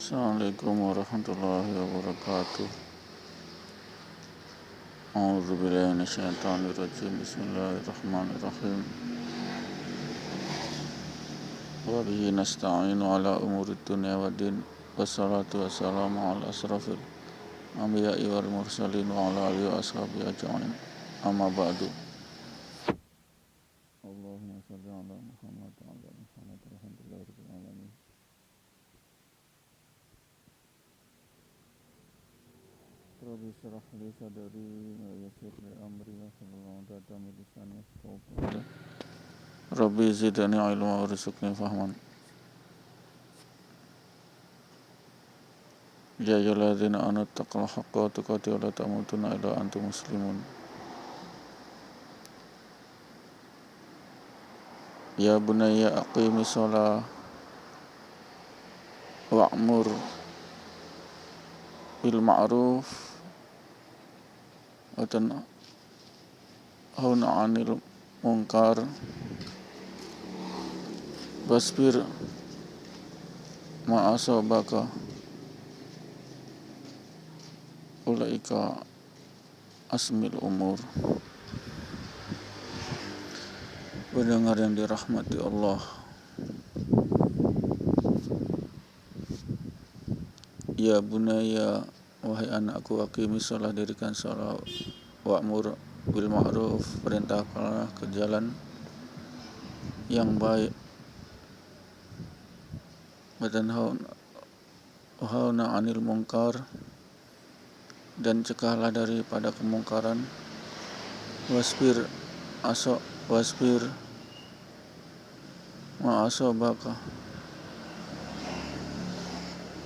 Assalamualaikum warahmatullahi wabarakatuh. A'udzu billahi minasyaitonir rajim. Bismillahirrahmanirrahim. Wa bihi nasta'inu ala umurid dunya waddin. Wassalatu wassalamu ala asrafil anbiya'i wal mursalin wa ala alihi wa ashabihi ajma'in. Amma ba'du. Allahumma shalli ala Muhammad wa ala Muhammad walhamdulillahirabbil alamin. Rabbi shrah li sadri wa yassir li amri wahlul 'uqdatam min lisani yafqahu qawli. Rabbi zidni ilma warzuqni fahman. Ya ayyuhalladzina amanu taqullaha haqqa tuqatih wa la tamutunna illa antum muslimun. Ya bunayya aqimis shalah wa'mur bil ma'ruf wa tanhauna 'anil munkar wasbir ma asabaka ulaika asmil umur. Pendengar yang dirahmati Allah, ya bunaya, wahai anakku, aqimis shalah, dirikan shalah, wa'mur bil ma'ruf, perintahkanlah ke jalan yang baik, wa tanhauna 'anil munkar, dan cegahlah daripada kemungkaran, wasbir ma asabaka,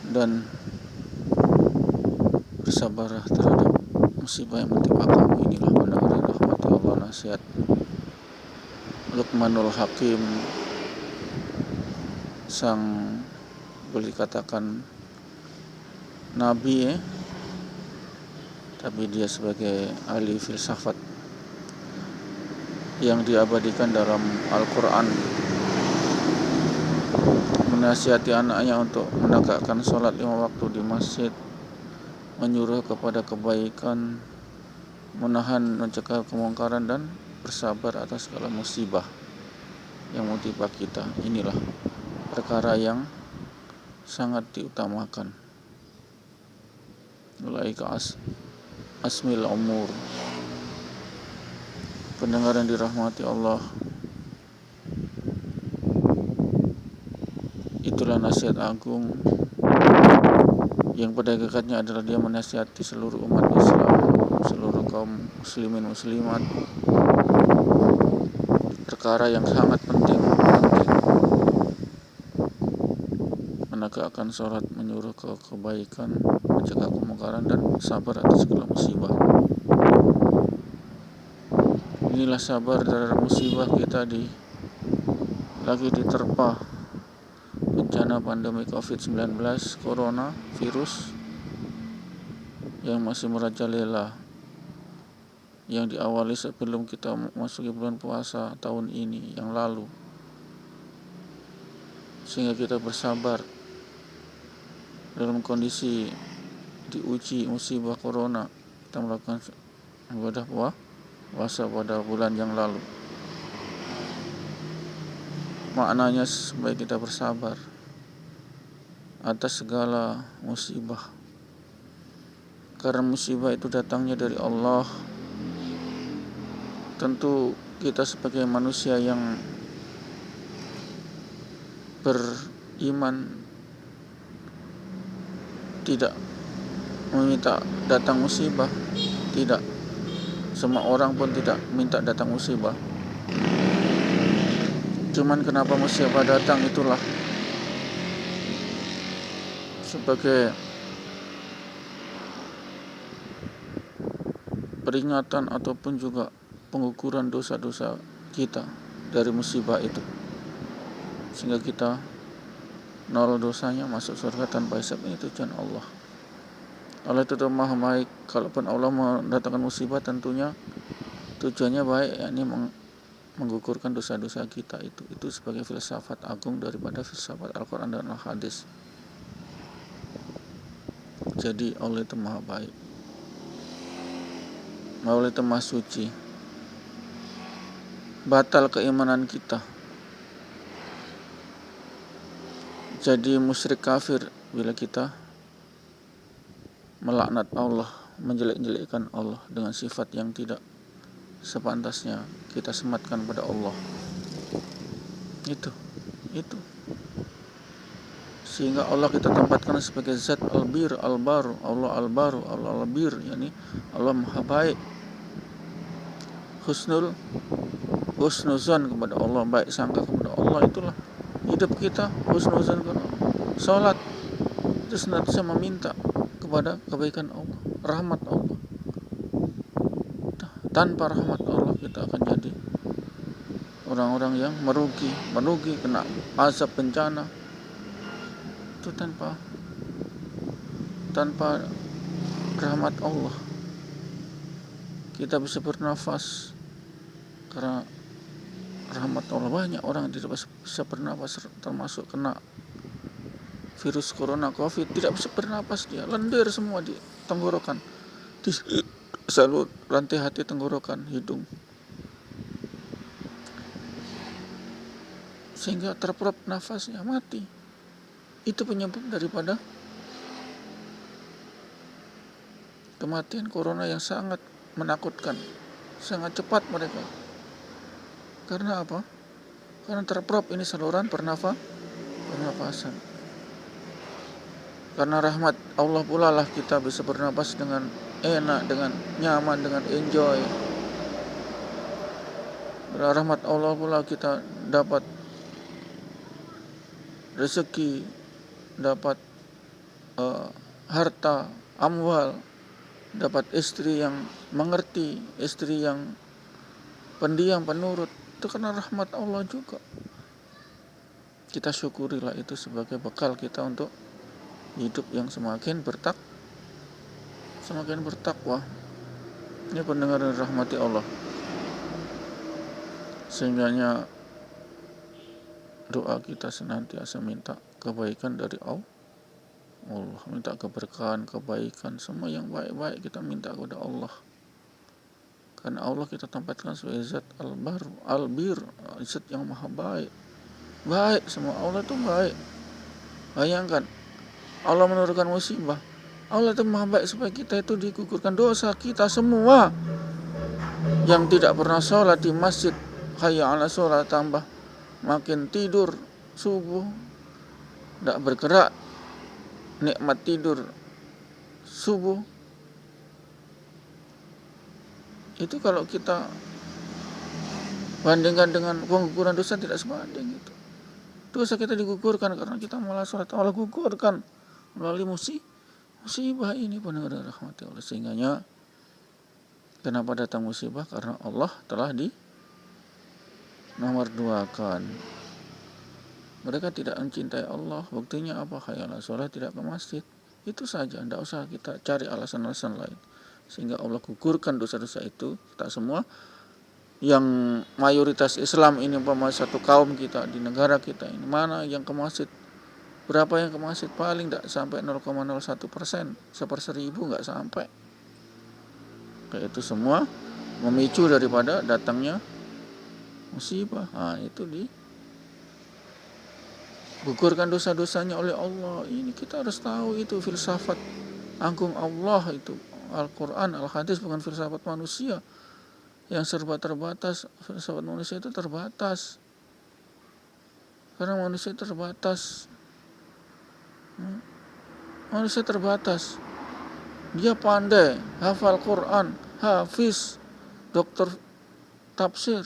dan bersabarlah terhadap musibah yang menimpa kamu. Inilah pendengar yang dirahmati Allah, nasihat Luqmanul Hakim, sang boleh dikatakan nabi, tapi dia sebagai ahli filsafat yang diabadikan dalam Al-Quran, menasihati anaknya untuk menegakkan sholat 5 waktu di masjid, menyuruh kepada kebaikan, mencegah kemungkaran, dan bersabar atas segala musibah yang menimpa kita. Inilah perkara yang sangat diutamakan. Ulaika asmil umur. Pendengar yang dirahmati Allah, itulah nasihat agung yang pada hakikatnya adalah dia menasihati seluruh umat Islam, seluruh kaum muslimin muslimat, perkara yang sangat penting, menegakkan sholat, menyuruh ke kebaikan, mencegah kemungkaran, dan sabar atas segala musibah. Inilah sabar terhadap musibah kita lagi diterpa bencana pandemi COVID-19, corona virus yang masih merajalela, yang diawali sebelum kita memasuki bulan puasa tahun ini yang lalu, sehingga kita bersabar dalam kondisi diuji musibah corona. Kita melakukan ibadah puasa pada bulan yang lalu. Maknanya supaya kita bersabar atas segala musibah, karena musibah itu datangnya dari Allah. Tentu kita sebagai manusia yang beriman tidak meminta datang musibah, tidak, semua orang pun tidak minta datang musibah. Cuman kenapa musibah datang, itulah sebagai peringatan ataupun juga pengukuran dosa-dosa kita dari musibah itu, sehingga kita nol dosanya, masuk surga tanpa hisab. Ini tujuan Allah. Allah itu maha baik. Kalaupun Allah mendatangkan musibah, tentunya tujuannya baik, yakni menggugurkan dosa-dosa kita. Itu sebagai filsafat agung daripada filsafat Al-Quran dan Al-Hadis. Jadi Allah itu maha baik, Allah itu maha suci. Batal keimanan kita, jadi musyrik kafir bila kita melaknat Allah, menjelek-jelekkan Allah dengan sifat yang tidak sepantasnya kita sematkan pada Allah. Itu sehingga Allah kita tempatkan sebagai zat al-bir, al-baru, Allah al-baru, Allah al-bir, yakni Allah maha baik. Husnuzan kepada Allah, baik sangka kepada Allah. Itulah hidup kita, husnuzan kepada Allah. Salat itu senantiasa meminta kepada kebaikan Allah, rahmat Allah. Tanpa rahmat Allah kita akan jadi orang-orang yang merugi, kena azab bencana. Itu tanpa rahmat Allah kita bisa bernafas. Karena rahmat Allah, banyak orang yang tidak bisa bernafas, termasuk kena virus corona covid, tidak bisa bernafas, dia lendir semua di tenggorokan, di salut rantai hati, tenggorokan, hidung, sehingga terperap nafasnya, mati. Itu penyebab daripada kematian corona yang sangat menakutkan, sangat cepat mereka. Karena apa? Karena terperap ini saluran pernafasan. Karena rahmat Allah pula lah kita bisa bernapas dengan enak, dengan nyaman, dengan enjoy. Karena rahmat Allah pula kita dapat rezeki, dapat harta, amwal, dapat istri yang mengerti, istri yang pendiam, penurut. Itu karena rahmat Allah juga. Kita syukurilah itu sebagai bekal kita untuk hidup yang semakin bertakwa. Ini pendengar yang rahmati Allah. Sehingganya doa kita senantiasa minta kebaikan dari Allah, minta keberkahan, kebaikan, semua yang baik-baik kita minta kepada Allah. Karena Allah kita tempatkan sebagai zat al-baru, al-bir, zat yang maha baik. Baik semua, Allah itu baik. Bayangkan, Allah menurunkan musibah, Allah itu maha baik supaya kita itu digugurkan dosa kita semua. Yang tidak pernah sholat di masjid, hayya ala sholat, tambah makin tidur subuh, tidak bergerak, nikmat tidur subuh. Itu kalau kita bandingkan dengan pengguguran dosa, tidak sebanding itu. Dosa kita digugurkan karena kita malah sholat, Allah gugurkan melalui musibah ini, benar-benar rahmati Allah. Sehingganya kenapa datang musibah? Karena Allah telah nomor duakan. Mereka tidak mencintai Allah. Buktinya apa? Khayalan sholat, tidak ke masjid. Itu saja, tidak usah kita cari alasan-alasan lain. Sehingga Allah gugurkan dosa-dosa itu. Kita semua yang mayoritas Islam ini, umpama satu kaum kita di negara kita ini, mana yang ke masjid? Berapa yang ke masjid? Paling tidak sampai 0,01%, 1/1000 nggak sampai. Kayak itu semua memicu daripada datangnya musibah. Itu digugurkan dosa-dosanya oleh Allah. Ini kita harus tahu, itu filsafat agung Allah itu. Al-Quran, Al-Hadis bukan filsafat manusia yang serba terbatas. Filsafat manusia itu terbatas. Karena manusia terbatas. Manusia terbatas. Dia pandai, hafal Quran, hafiz, doktor tafsir,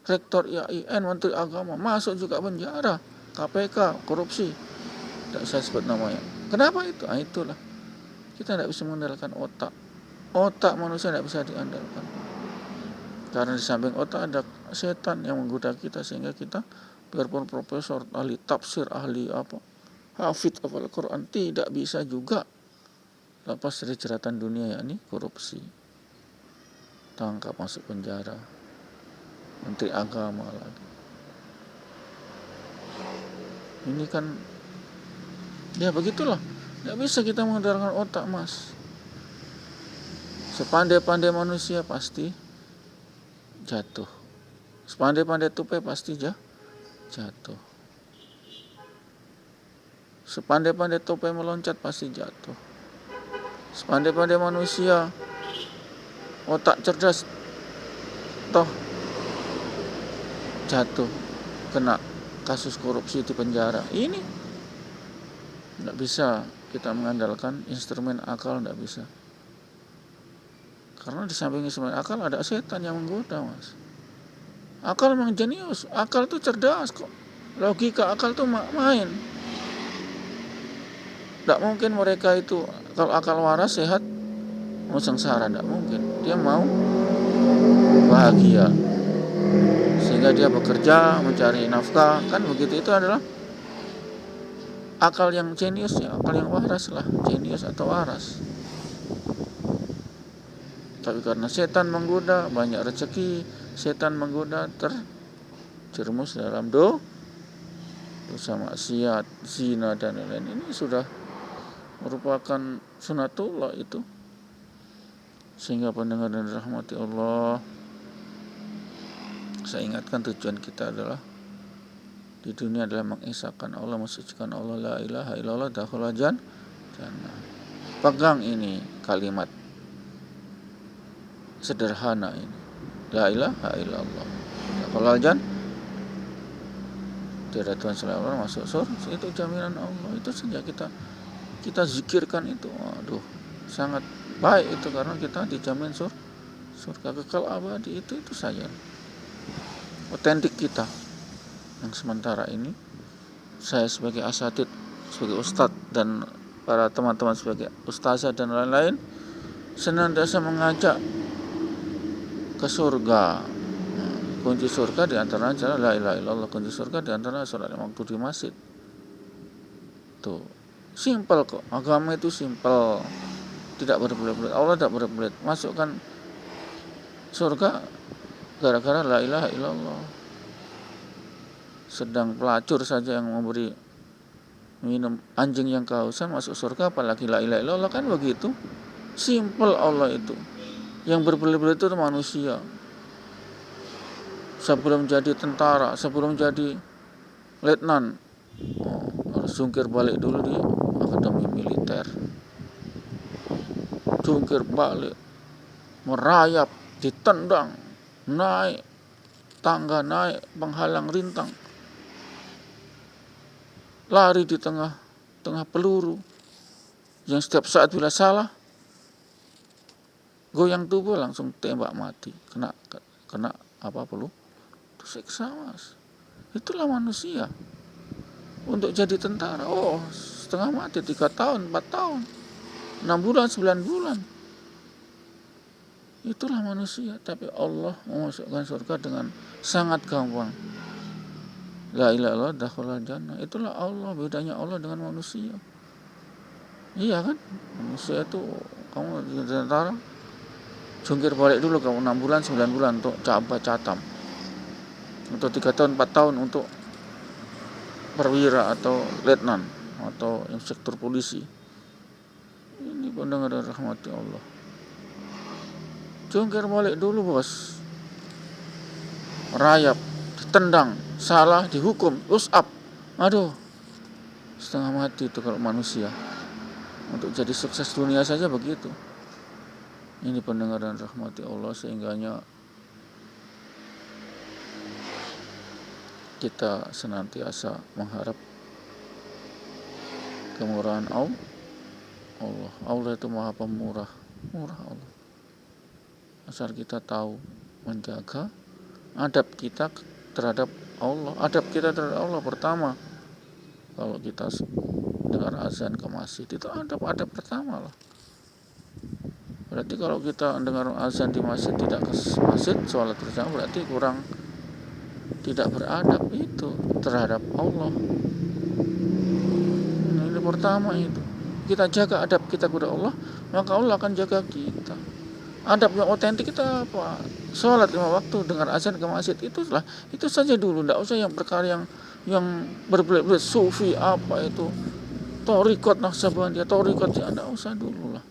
rektor IAIN, menteri agama, masuk juga penjara, KPK, korupsi. Tidak saya sebut namanya. Kenapa itu? Itulah. Kita tidak bisa mengandalkan otak. Otak manusia tidak bisa diandalkan. Karena di samping otak ada setan yang menggoda kita, sehingga kita biarpun profesor, ahli tafsir, ahli hafidz hafal Quran, tidak bisa juga lepas dari jeratan dunia, yakni korupsi, tangkap, masuk penjara, menteri agama lagi. Ini kan ya begitulah. Tidak bisa kita mengandalkan otak, Mas. Sepandai-pandai manusia pasti jatuh. Sepandai-pandai tupai pasti jatuh. Sepandai-pandai tupai meloncat pasti jatuh. Sepandai-pandai manusia otak cerdas toh jatuh, kena kasus korupsi di penjara. Ini tidak bisa kita mengandalkan instrumen akal, tidak bisa. Karena di samping instrumen akal ada setan yang menggoda, Mas. Akal memang jenius, akal tuh cerdas kok. Logika akal tuh main. Tidak mungkin mereka itu, kalau akal waras sehat mau sengsara, tidak mungkin. Dia mau bahagia, sehingga dia bekerja mencari nafkah, kan begitu. Itu adalah akal yang jenius, ya, akal yang waras lah, jenius atau waras. Tapi karena setan menggoda, banyak rezeki, setan menggoda, terjerumus dalam dosa maksiat, zina dan lain-lain. Ini sudah merupakan sunatullah itu. Sehingga pendengar dan rahmati Allah, saya ingatkan tujuan kita adalah di dunia adalah mengesahkan Allah, mensucikan Allah, la ilaha illallah, dakhulal jannah. Pegang ini kalimat sederhana ini, la ilaha illallah, dakhulal jannah. Tiada Tuhan selain Allah, masuk surga. Itu jaminan Allah. Itu saja kita zikirkan itu. Aduh, sangat baik itu, karena kita dijamin surga kekal abadi. Itu saja otentik kita. Yang sementara ini saya sebagai asatid, sebagai ustadz, dan para teman-teman sebagai ustazah dan lain-lain senantiasa mengajak ke surga. Kunci surga diantaranya adalah la ilaha illallah. Kunci surga diantaranya sholat waktu di masjid. Tuh, simpel kok. Agama itu simpel, tidak berbelit-belit. Allah tidak berbelit. Masukkan surga gara-gara la ilaha illallah. Sedang pelacur saja yang memberi minum anjing yang kehausan masuk surga, apalagi la ilaha illallah, kan begitu. Simpel Allah itu. Yang berbelit-belit itu manusia. Sebelum jadi tentara, sebelum jadi letnan, harus jungkir balik dulu di akademi militer. Jungkir balik, merayap, ditendang, naik tangga, naik penghalang rintang, lari di tengah peluru yang setiap saat bila salah goyang tubuh langsung tembak mati, kena apa peluru, itu siksa, Mas. Itulah manusia. Untuk jadi tentara, setengah mati, 3 tahun, 4 tahun, 6 bulan, 9 bulan. Itulah manusia. Tapi Allah memasukkan surga dengan sangat gampang. La ilaha illallah, dakhulal jannah. Itulah Allah. Bedanya Allah dengan manusia. Iya kan? Manusia itu, kamu jadi tentara, jungkir balik dulu kamu 6 bulan, 9 bulan untuk catam. Untuk 3 tahun, 4 tahun untuk perwira atau letnan atau inspektur polisi. Ini pendengar rahmati Allah. Jungkir balik dulu, bos. Merayap, ditendang, salah dihukum, push up. Aduh, setengah mati itu kalau manusia. Untuk jadi sukses dunia saja begitu. Ini pendengar dan rahmati Allah, sehingganya kita senantiasa mengharap kemurahan Allah. Allah itu maha pemurah, murah Allah. Asal kita tahu menjaga adab kita terhadap Allah. Adab kita terhadap Allah pertama, kalau kita dengar azan ke masjid, itu adab pertama lah. Berarti kalau kita dengar azan di masjid tidak ke masjid sholat berjamaah, berarti kurang, tidak beradab itu terhadap Allah. Ini pertama itu. Kita jaga adab kita kepada Allah, maka Allah akan jaga kita. Adab yang otentik kita apa? Sholat 5 waktu, dengar azan ke masjid, itu saja dulu. Tidak usah yang perkara yang berbelit-belit sufi apa itu. Torikot Naksabandiyah, torikot ya enggak usah dulu lah.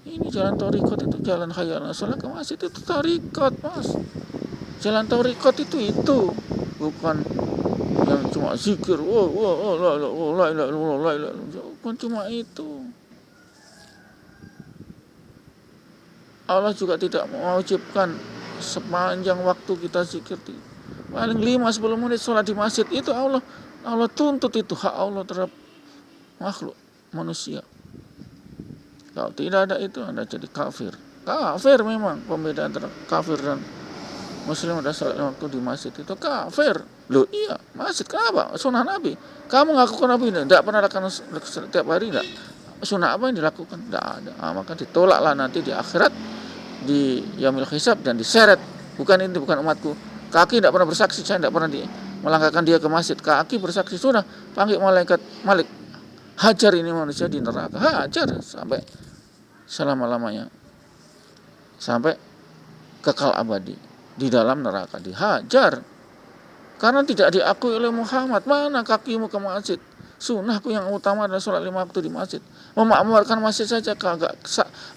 Ini jalan torikot itu jalan khayalan sholat ke masjid itu torikot, Mas. Jalan torikot itu bukan yang cuma zikir, la ilaha illallah, bukan cuma itu. Allah juga tidak mewajibkan sepanjang waktu kita zikir. Paling 5-10 menit sholat di masjid itu Allah tuntut, itu hak Allah terhadap makhluk manusia. Kalau tidak ada itu Anda jadi kafir. Kafir memang, pembedaan antara kafir dan muslim ada sholat waktu di masjid itu kafir. Loh iya, masjid kenapa? Sunnah Nabi. Kamu ngaku Nabi tidak pernah lakukan setiap hari enggak? Sunnah apa yang dilakukan? Tidak ada. Maka ditolaklah nanti di akhirat, di yaumil hisab, dan diseret. Bukan umatku. Kaki tidak pernah bersaksi, saya tidak pernah melangkahkan dia ke masjid. Kaki bersaksi, sudah panggil malaikat Malik, hajar ini manusia di neraka, hajar sampai selama-lamanya, sampai kekal abadi di dalam neraka, dihajar karena tidak diakui oleh Muhammad. Mana kakimu ke masjid? Sunnahku yang utama adalah sholat 5 waktu di masjid. Memakmurkan masjid saja kagak,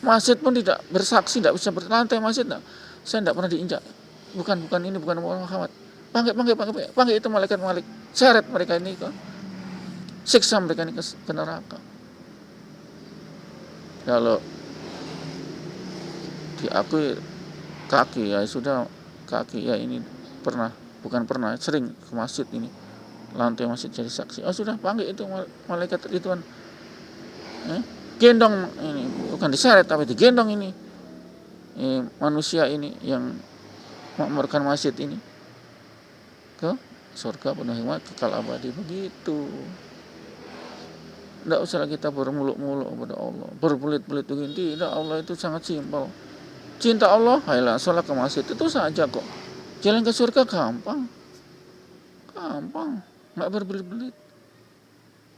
masjid pun tidak bersaksi, tidak bisa berlantai masjid. Saya tidak pernah diinjak. Bukan ini, bukan Muhammad. Panggil itu malaikat Malik, seret mereka ini ke, siksa mereka ini ke neraka. Kalau diakui kaki ya sudah, kaki ya ini sering ke masjid ini, lantai masjid jadi saksi. Sudah panggil itu malaikat Ridwan, gendong ini, bukan diseret tapi digendong ini manusia ini yang memakmurkan masjid ini ke surga penuh hikmat kekal abadi. Begitu. Tidak usah kita bermuluk-muluk kepada Allah, berbelit-belit begini. Tidak, Allah itu sangat simpel. Cinta Allah, ayolah sholat ke masjid, itu saja kok. Jalan ke surga gampang, nggak berbelit-belit.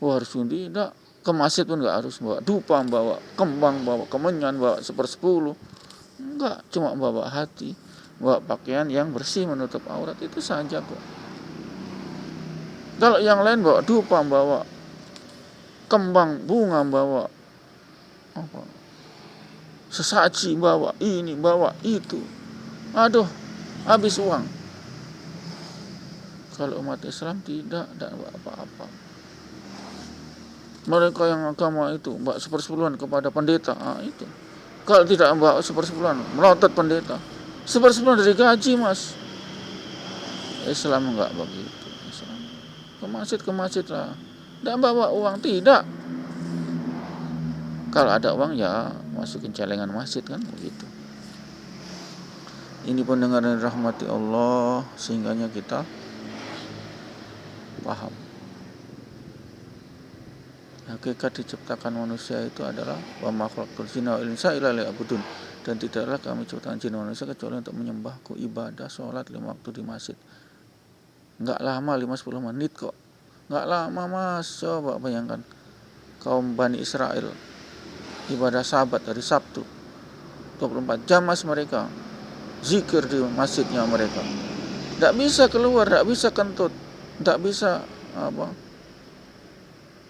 Harus tidak ke masjid pun nggak harus bawa dupa, bawa kembang, bawa kemenyan, bawa 1/10. Enggak, cuma bawa hati, bawa pakaian yang bersih menutup aurat, itu saja kok. Kalau yang lain bawa dupa, bawa kembang bunga, bawa sesaji, bawa ini, bawa itu, aduh habis uang. Kalau umat Islam tidak bawa apa-apa. Mereka yang agama itu bawa 1/10 kepada pendeta, itu. Kalau tidak bawa 1/10 melotot pendeta. 1/10 dari gaji, Mas. Islam enggak begitu. Islam ke masjid lah. Tidak bawa uang, tidak. Kalau ada uang ya masukin celengan masjid kan, begitu. Ini pendengar yang dirahmati Allah, sehingganya kita paham. Hakikat diciptakan manusia itu adalah wa ma khalaqtul jinna wal insa illa liya'budun, dan tidaklah kami ciptakan jin dan manusia kecuali untuk menyembahku. Ibadah sholat 5 waktu di masjid enggak lama, 5-10 menit kok, enggak lama, Mas. Coba bayangkan kaum Bani Israel ibadah sabat hari Sabtu 24 jam, Mas. Mereka zikir di masjidnya mereka, enggak bisa keluar, enggak bisa kentut, enggak bisa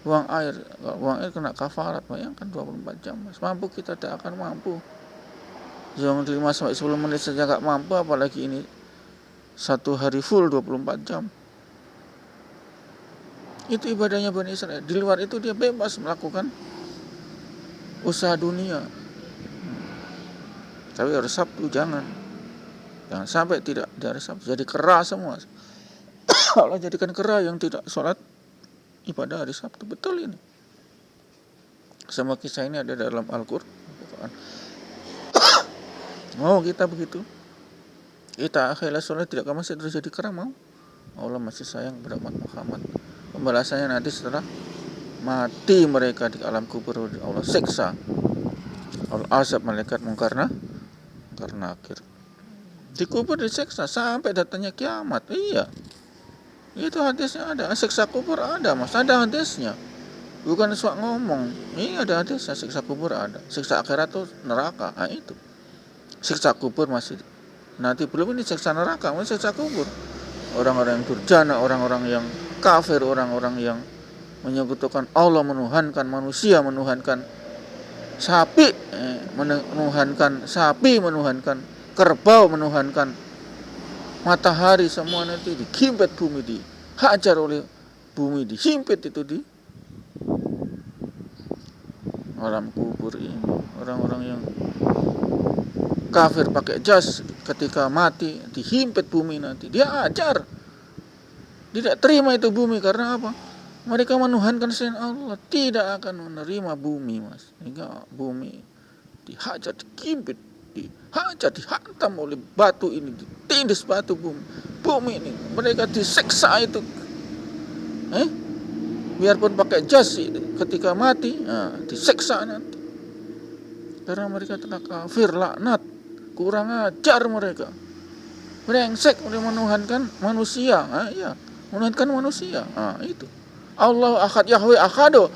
buang air. Kalau buang air kena kafarat. Bayangkan 24 jam, Mas. Mampu kita? Tidak akan mampu. Jangan 5-10 menit saja gak mampu, apalagi ini 1 hari full 24 jam. Itu ibadahnya Bani Israel. Di luar itu dia bebas melakukan usaha dunia. Tapi hari Sabtu jangan sampai tidak di hari Sabtu jadi kera semua. Allah jadikan kera yang tidak sholat ibadah hari Sabtu. Betul ini. Semua kisah ini ada dalam Al-Quran. Mau kita begitu? Kita akhirnya sholat tidak ke masjid terus jadi kera, mau? Allah masih sayang kepada umat Muhammad. Pembalasannya nanti setelah mati mereka di alam kubur, Allah siksa. Allah azab malaikat Munkar karena akhir. Di kubur disiksa sampai datangnya kiamat. Iya. Itu hadisnya ada, siksa kubur ada, Mas, ada hadisnya. Bukan suak ngomong. Ini ada hadisnya, siksa kubur ada. Siksa akhirat itu neraka. Itu. Siksa kubur masih. Nanti belum ini siksa neraka, masih siksa kubur. Orang-orang yang durjana, orang-orang yang kafir, orang-orang yang menyekutukan Allah, menuhankan manusia, menuhankan sapi, menuhankan kerbau, menuhankan matahari, semua nanti dihimpit bumi, dihajar oleh bumi, dihimpit itu di alam kubur ini. Orang-orang yang kafir pakai jas ketika mati dihimpit bumi, nanti dia ajar, tidak terima itu bumi. Karena apa? Mereka menuhankan selain Allah, tidak akan menerima bumi, Mas. Sehingga bumi dihajar, dihimpit, dihajar, dihantam oleh batu ini, ditindis batu bumi ini. Mereka diseksa itu, biarpun pakai jas ketika mati, diseksa nanti. Karena mereka telah kafir, laknat, kurang ajar mereka, brengsek, menuhankan manusia. Menuhankan manusia. Itu Allah ahad, Yahweh ahadu,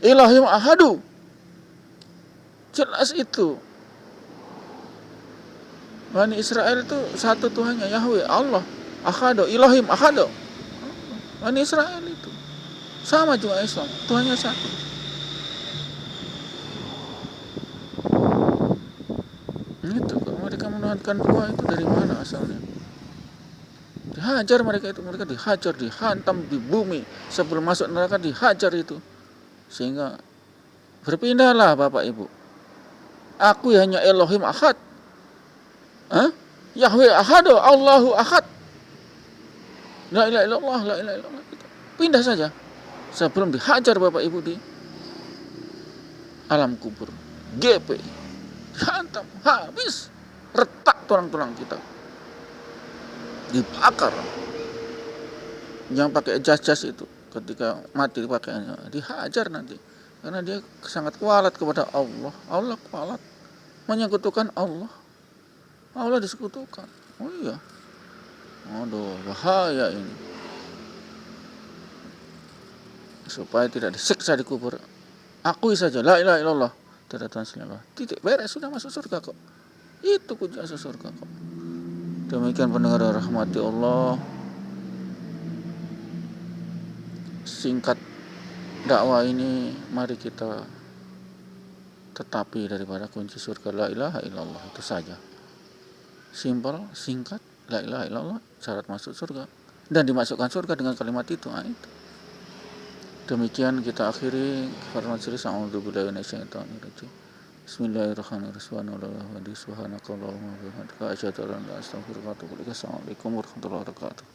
Ilahim ahadu, jelas itu. Bani Israel itu satu Tuhannya, Yahweh, Allah ahadu, Ilahim ahadu. Bani Israel itu sama juga Islam, Tuhannya satu. Itu kalau mereka menuhankan dua, itu dari mana asalnya? Dihajar mereka itu, mereka dihajar, dihantam di bumi, sebelum masuk neraka dihajar itu. Sehingga berpindahlah Bapak Ibu. Aku hanya Elohim ahad, Yahweh ahadu, Allahu ahad, la ilaha illallah, la ilaha illallah. Pindah saja sebelum dihajar Bapak Ibu di alam kubur. GP dihantam, habis, retak tulang-tulang kita, dibakar. Yang pakai jas-jas itu ketika mati pakaiannya dihajar nanti, karena dia sangat kualat kepada Allah. Allah kualat, menyekutukan Allah, Allah disekutukan. Oh iya, aduh, bahaya ini. Supaya tidak disiksa di kubur, akui saja la ilaha illallah, tidak Tuhan selain Allah, titik, beres, sudah masuk surga kok. Itu kunci masuk surga kok. Demikian pendengar rahmati Allah, singkat dakwah ini, mari kita tetapi daripada kunci surga la ilaha illallah, itu saja. Simpel, singkat, la ilaha illallah, syarat masuk surga, dan dimasukkan surga dengan kalimat itu. Itu. Demikian kita akhiri firman siri. A'udzubillahi minasyaitonir rajim. Bismillahirrahmanirrahim. Subhanakallahumma wa bihamdika asyhadu an la ilaha illa anta astaghfiruka wa atubu ilaik. Assalamualaikum warahmatullahi wabarakatuh.